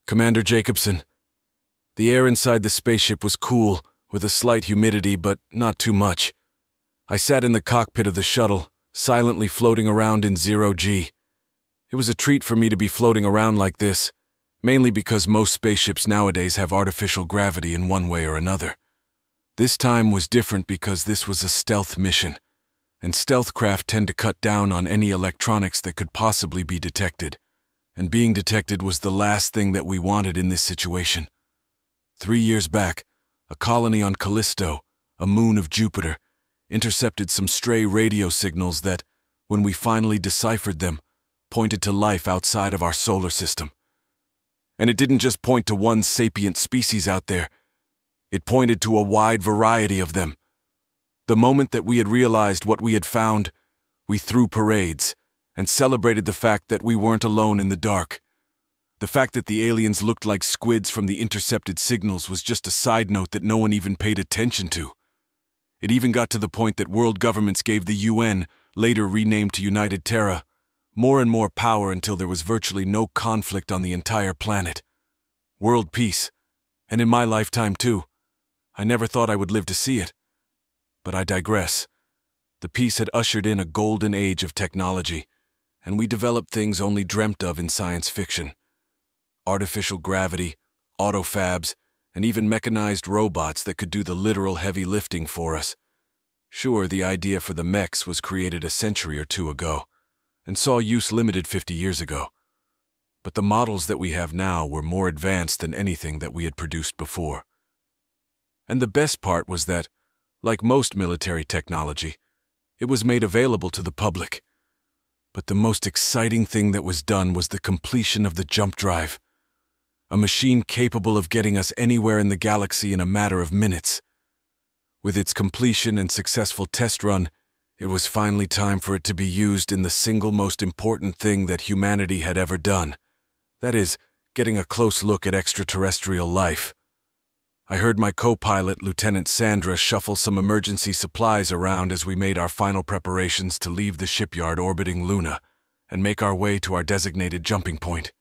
Commander Jacobson. The air inside the spaceship was cool, with a slight humidity, but not too much. I sat in the cockpit of the shuttle, silently floating around in zero-G. It was a treat for me to be floating around like this, mainly because most spaceships nowadays have artificial gravity in one way or another. This time was different because this was a stealth mission, and stealth craft tend to cut down on any electronics that could possibly be detected, and being detected was the last thing that we wanted in this situation. 3 years back, a colony on Callisto, a moon of Jupiter, intercepted some stray radio signals that, when we finally deciphered them, pointed to life outside of our solar system. And it didn't just point to one sapient species out there. It pointed to a wide variety of them. The moment that we had realized what we had found, we threw parades and celebrated the fact that we weren't alone in the dark. The fact that the aliens looked like squids from the intercepted signals was just a side note that no one even paid attention to. It even got to the point that world governments gave the UN, later renamed to United Terra, more and more power until there was virtually no conflict on the entire planet. World peace. And in my lifetime too. I never thought I would live to see it. But I digress. The peace had ushered in a golden age of technology, and we developed things only dreamt of in science fiction. Artificial gravity, autofabs, and even mechanized robots that could do the literal heavy lifting for us. Sure, the idea for the mechs was created a century or two ago, and saw use limited 50 years ago. But the models that we have now were more advanced than anything that we had produced before. And the best part was that, like most military technology, it was made available to the public. But the most exciting thing that was done was the completion of the jump drive. A machine capable of getting us anywhere in the galaxy in a matter of minutes. With its completion and successful test run, it was finally time for it to be used in the single most important thing that humanity had ever done. That is, getting a close look at extraterrestrial life. I heard my co-pilot, Lieutenant Sandra, shuffle some emergency supplies around as we made our final preparations to leave the shipyard orbiting Luna and make our way to our designated jumping point.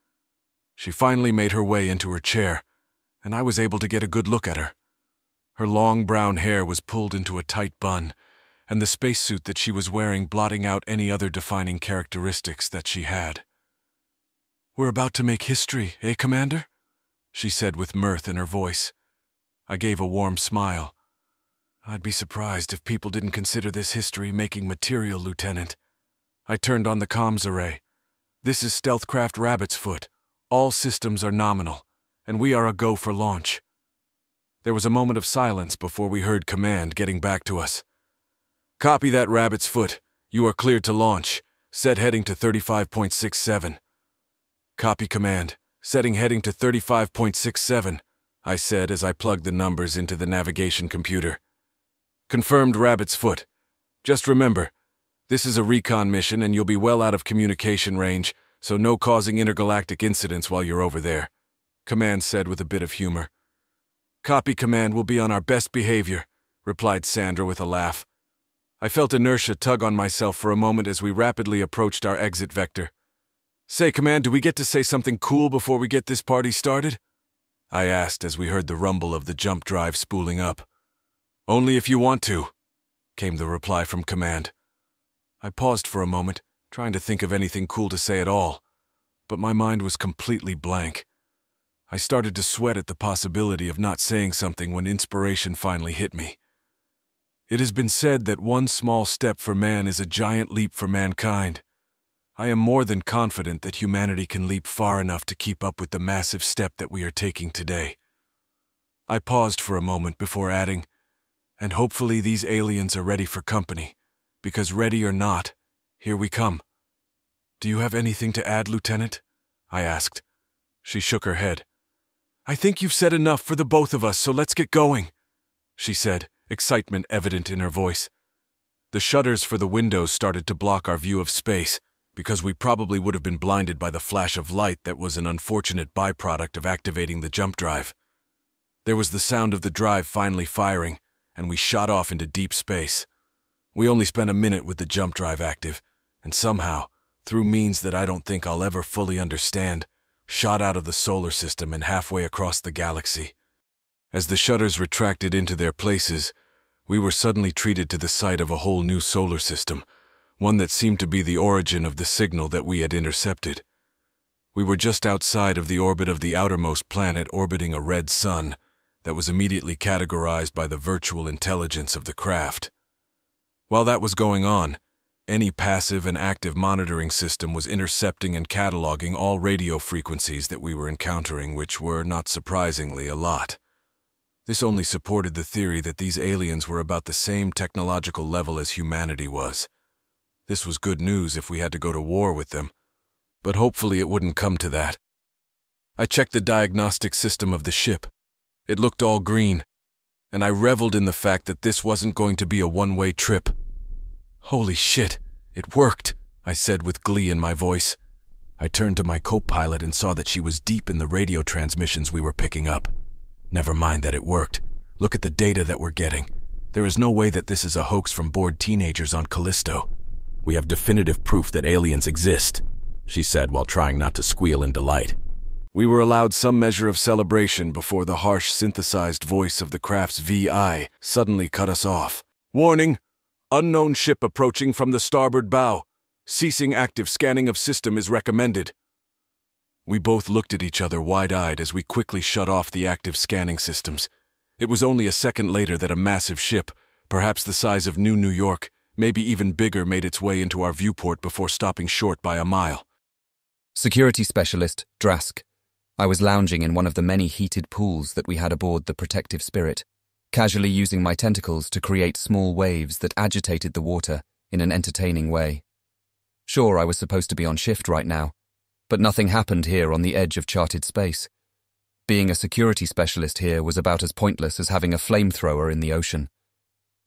She finally made her way into her chair, and I was able to get a good look at her. Her long brown hair was pulled into a tight bun, and the spacesuit that she was wearing blotting out any other defining characteristics that she had. "We're about to make history, eh, Commander?" she said with mirth in her voice. I gave a warm smile. "I'd be surprised if people didn't consider this history-making material, Lieutenant." I turned on the comms array. "This is Stealthcraft Rabbit's Foot. All systems are nominal, and we are a go for launch." There was a moment of silence before we heard command getting back to us. "Copy that, Rabbit's Foot. You are cleared to launch. Set heading to 35.67. "Copy, Command. Setting heading to 35.67, I said as I plugged the numbers into the navigation computer. "Confirmed, Rabbit's Foot. Just remember, this is a recon mission and you'll be well out of communication range, so no causing intergalactic incidents while you're over there," Command said with a bit of humor. "Copy, Command. We'll be on our best behavior," replied Sandra with a laugh. I felt inertia tug on myself for a moment as we rapidly approached our exit vector. "Say, Command, do we get to say something cool before we get this party started?" I asked as we heard the rumble of the jump drive spooling up. "Only if you want to," came the reply from Command. I paused for a moment, trying to think of anything cool to say at all, but my mind was completely blank. I started to sweat at the possibility of not saying something when inspiration finally hit me. It has been said that one small step for man is a giant leap for mankind. I am more than confident that humanity can leap far enough to keep up with the massive step that we are taking today. I paused for a moment before adding, "And hopefully these aliens are ready for company, because ready or not, here we come." "Do you have anything to add, Lieutenant?" I asked. She shook her head. "I think you've said enough for the both of us, so let's get going," she said, excitement evident in her voice. The shutters for the windows started to block our view of space, because we probably would have been blinded by the flash of light that was an unfortunate byproduct of activating the jump drive. There was the sound of the drive finally firing, and we shot off into deep space. We only spent a minute with the jump drive active, and somehow, through means that I don't think I'll ever fully understand, shot out of the solar system and halfway across the galaxy. As the shutters retracted into their places, we were suddenly treated to the sight of a whole new solar system, one that seemed to be the origin of the signal that we had intercepted. We were just outside of the orbit of the outermost planet orbiting a red sun that was immediately categorized by the virtual intelligence of the craft. While that was going on, any passive and active monitoring system was intercepting and cataloging all radio frequencies that we were encountering, which were, not surprisingly, a lot. This only supported the theory that these aliens were about the same technological level as humanity was. This was good news if we had to go to war with them, but hopefully it wouldn't come to that. I checked the diagnostic system of the ship. It looked all green, and I reveled in the fact that this wasn't going to be a one-way trip. "Holy shit, it worked," I said with glee in my voice. I turned to my co-pilot and saw that she was deep in the radio transmissions we were picking up. "Never mind that it worked. Look at the data that we're getting. There is no way that this is a hoax from bored teenagers on Callisto. We have definitive proof that aliens exist," she said while trying not to squeal in delight. We were allowed some measure of celebration before the harsh synthesized voice of the craft's VI suddenly cut us off. "Warning! Unknown ship approaching from the starboard bow. Ceasing active scanning of system is recommended." We both looked at each other wide-eyed as we quickly shut off the active scanning systems. It was only a second later that a massive ship, perhaps the size of New York, maybe even bigger, made its way into our viewport before stopping short by a mile. Security Specialist, Drask. I was lounging in one of the many heated pools that we had aboard the Protective Spirit, casually using my tentacles to create small waves that agitated the water in an entertaining way. Sure, I was supposed to be on shift right now, but nothing happened here on the edge of charted space. Being a security specialist here was about as pointless as having a flamethrower in the ocean.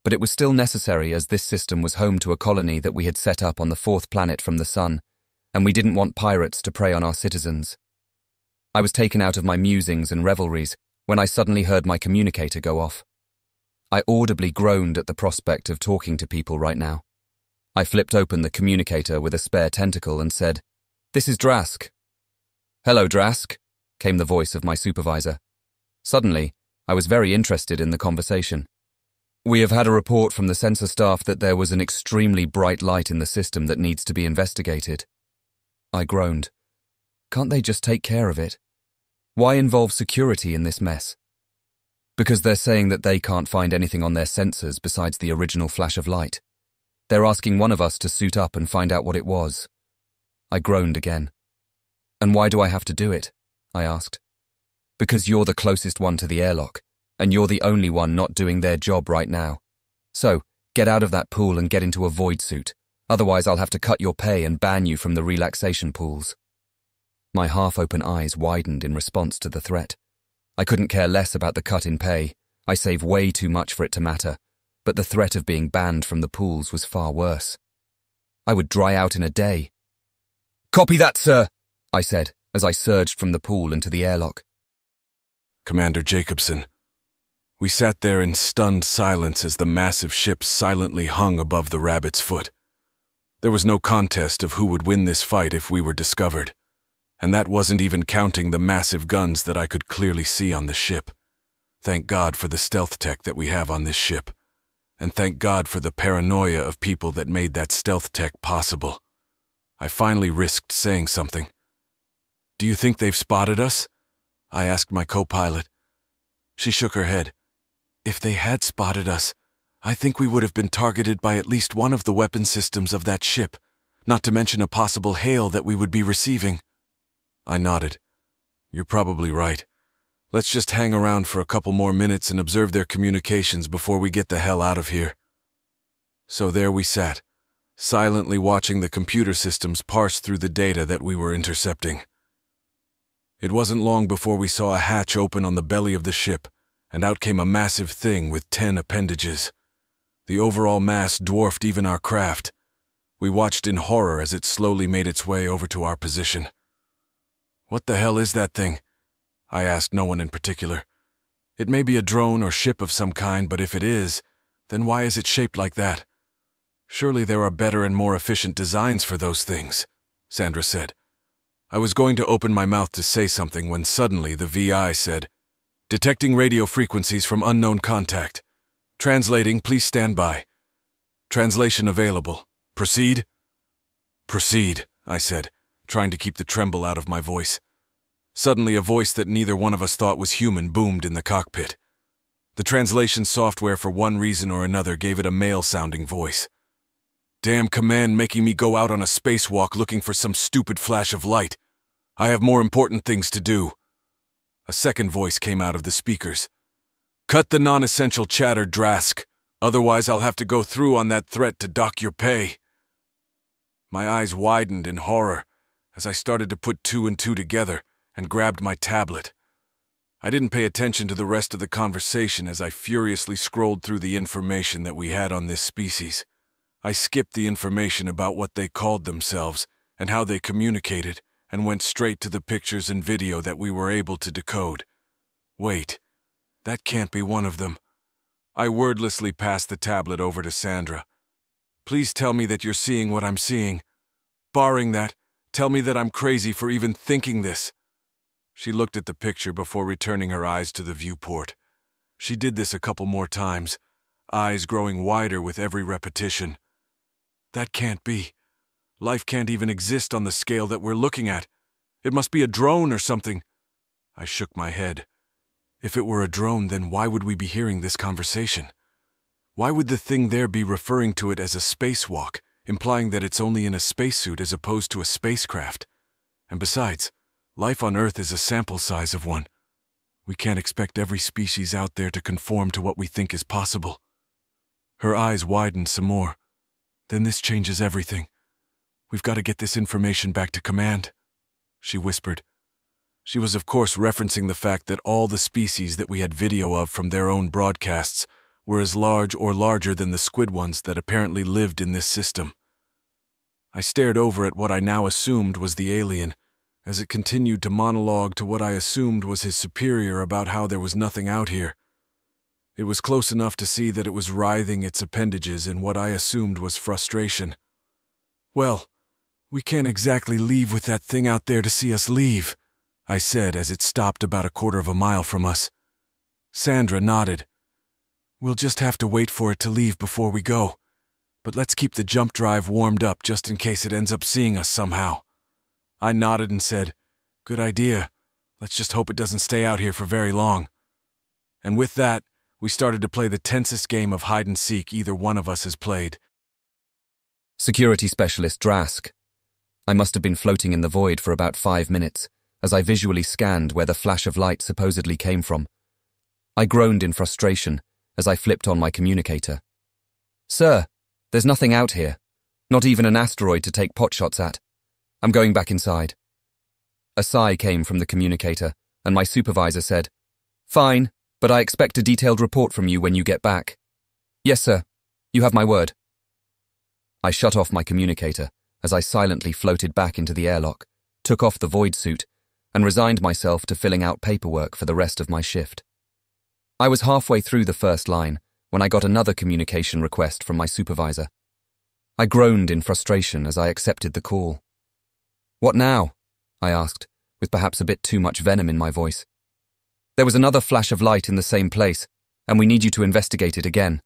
But it was still necessary, as this system was home to a colony that we had set up on the fourth planet from the sun, and we didn't want pirates to prey on our citizens. I was taken out of my musings and revelries when I suddenly heard my communicator go off. I audibly groaned at the prospect of talking to people right now. I flipped open the communicator with a spare tentacle and said, "This is Drask." "Hello, Drask," came the voice of my supervisor. Suddenly, I was very interested in the conversation. "We have had a report from the sensor staff that there was an extremely bright light in the system that needs to be investigated." I groaned. Can't they just take care of it? Why involve security in this mess? Because they're saying that they can't find anything on their sensors besides the original flash of light. They're asking one of us to suit up and find out what it was. I groaned again. "And why do I have to do it?" I asked. "Because you're the closest one to the airlock, and you're the only one not doing their job right now. So, get out of that pool and get into a void suit. Otherwise I'll have to cut your pay and ban you from the relaxation pools." My half-open eyes widened in response to the threat. I couldn't care less about the cut in pay. I save way too much for it to matter. But the threat of being banned from the pools was far worse. I would dry out in a day. "Copy that, sir," I said as I surged from the pool into the airlock. "Commander Jacobson." We sat there in stunned silence as the massive ship silently hung above the Rabbit's Foot. There was no contest of who would win this fight if we were discovered. And that wasn't even counting the massive guns that I could clearly see on the ship. Thank God for the stealth tech that we have on this ship. And thank God for the paranoia of people that made that stealth tech possible. I finally risked saying something. "Do you think they've spotted us?" I asked my co-pilot. She shook her head. "If they had spotted us, I think we would have been targeted by at least one of the weapon systems of that ship, not to mention a possible hail that we would be receiving." I nodded. "You're probably right. Let's just hang around for a couple more minutes and observe their communications before we get the hell out of here." So there we sat, silently watching the computer systems parse through the data that we were intercepting. It wasn't long before we saw a hatch open on the belly of the ship, and out came a massive thing with 10 appendages. The overall mass dwarfed even our craft. We watched in horror as it slowly made its way over to our position. "What the hell is that thing?" I asked no one in particular. "It may be a drone or ship of some kind, but if it is, then why is it shaped like that?" "Surely there are better and more efficient designs for those things," Sandra said. I was going to open my mouth to say something when suddenly the VI said, "Detecting radio frequencies from unknown contact. Translating, please stand by. Translation available. Proceed?" "Proceed," I said, trying to keep the tremble out of my voice. Suddenly, a voice that neither one of us thought was human boomed in the cockpit. The translation software, for one reason or another, gave it a male-sounding voice. "Damn command making me go out on a spacewalk looking for some stupid flash of light. I have more important things to do." A second voice came out of the speakers. "Cut the non-essential chatter, Drask. Otherwise I'll have to go through on that threat to dock your pay." My eyes widened in horror as I started to put two and two together and grabbed my tablet. I didn't pay attention to the rest of the conversation as I furiously scrolled through the information that we had on this species. I skipped the information about what they called themselves and how they communicated and went straight to the pictures and video that we were able to decode. Wait, that can't be one of them. I wordlessly passed the tablet over to Sandra. "Please tell me that you're seeing what I'm seeing. Barring that, tell me that I'm crazy for even thinking this." She looked at the picture before returning her eyes to the viewport. She did this a couple more times, eyes growing wider with every repetition. "That can't be. Life can't even exist on the scale that we're looking at. It must be a drone or something." I shook my head. If it were a drone, then why would we be hearing this conversation? Why would the thing there be referring to it as a spacewalk, implying that it's only in a spacesuit as opposed to a spacecraft? And besides, life on Earth is a sample size of one. We can't expect every species out there to conform to what we think is possible. Her eyes widened some more. "Then this changes everything. We've got to get this information back to command," she whispered. She was of course referencing the fact that all the species that we had video of from their own broadcasts were as large or larger than the squid ones that apparently lived in this system. I stared over at what I now assumed was the alien, as it continued to monologue to what I assumed was his superior about how there was nothing out here. It was close enough to see that it was writhing its appendages in what I assumed was frustration. "Well, we can't exactly leave with that thing out there to see us leave," I said as it stopped about a quarter of a mile from us. Sandra nodded. "We'll just have to wait for it to leave before we go. But let's keep the jump drive warmed up just in case it ends up seeing us somehow." I nodded and said, "Good idea. Let's just hope it doesn't stay out here for very long." And with that, we started to play the tensest game of hide-and-seek either one of us has played. Security Specialist Drask. I must have been floating in the void for about 5 minutes, as I visually scanned where the flash of light supposedly came from. I groaned in frustration as I flipped on my communicator. "Sir, there's nothing out here. Not even an asteroid to take potshots at. I'm going back inside." A sigh came from the communicator, and my supervisor said, "Fine, but I expect a detailed report from you when you get back." "Yes, sir. You have my word." I shut off my communicator as I silently floated back into the airlock, took off the void suit, and resigned myself to filling out paperwork for the rest of my shift. I was halfway through the first line when I got another communication request from my supervisor. I groaned in frustration as I accepted the call. "What now?" I asked, with perhaps a bit too much venom in my voice. "There was another flash of light in the same place, and we need you to investigate it again."